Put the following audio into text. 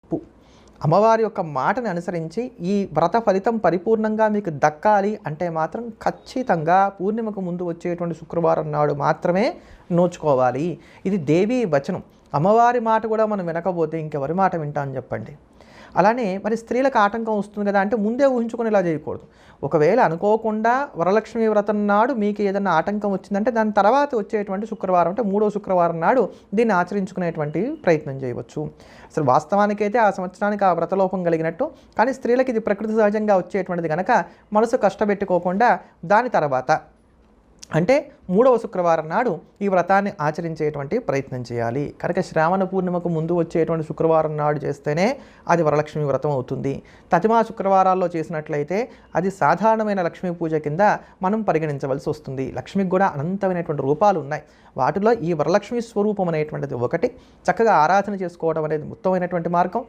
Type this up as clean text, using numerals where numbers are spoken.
తప్పు. అమ్మవారి యొక్క మాటని అనుసరించి ఈ వ్రత ఫలితం పరిపూర్ణంగా మీకు దక్కాలి అంటే మాత్రం ఖచ్చితంగా పూర్ణిమకు ముందు వచ్చేటువంటి శుక్రవారం నాడు మాత్రమే నోచుకోవాలి. ఇది దేవీ వచనం. అమ్మవారి మాట కూడా మనం వినకపోతే ఇంకెవరి మాట వింటామని చెప్పండి. అలానే మరి స్త్రీలకు ఆటంకం వస్తుంది కదా అంటే ముందే ఊహించుకొని ఇలా చేయకూడదు. ఒకవేళ అనుకోకుండా వరలక్ష్మి వ్రతం నాడు మీకు ఏదైనా ఆటంకం వచ్చిందంటే దాని తర్వాత వచ్చేటువంటి శుక్రవారం అంటే 3వ శుక్రవారం నాడు దీన్ని ఆచరించుకునేటువంటి ప్రయత్నం చేయవచ్చు. అసలు వాస్తవానికైతే ఆ సంవత్సరానికి ఆ వ్రతలోపం కలిగినట్టు, కానీ స్త్రీలకు ఇది ప్రకృతి సహజంగా వచ్చేటువంటిది కనుక మనసు కష్టపెట్టుకోకుండా దాని తర్వాత అంటే 3వ శుక్రవారం నాడు ఈ వ్రతాన్ని ఆచరించేటువంటి ప్రయత్నం చేయాలి. కనుక శ్రావణ పూర్ణిమకు ముందు వచ్చేటువంటి శుక్రవారం నాడు చేస్తేనే అది వరలక్ష్మి వ్రతం అవుతుంది. తతిమా శుక్రవారాల్లో చేసినట్లయితే అది సాధారణమైన లక్ష్మీ పూజ కింద మనం పరిగణించవలసి వస్తుంది. లక్ష్మికి కూడా అనంతమైనటువంటి రూపాలు ఉన్నాయి. వాటిలో ఈ వరలక్ష్మి స్వరూపం అనేటువంటిది ఒకటి. చక్కగా ఆరాధన చేసుకోవడం అనేది ఉత్తమమైనటువంటి మార్గం.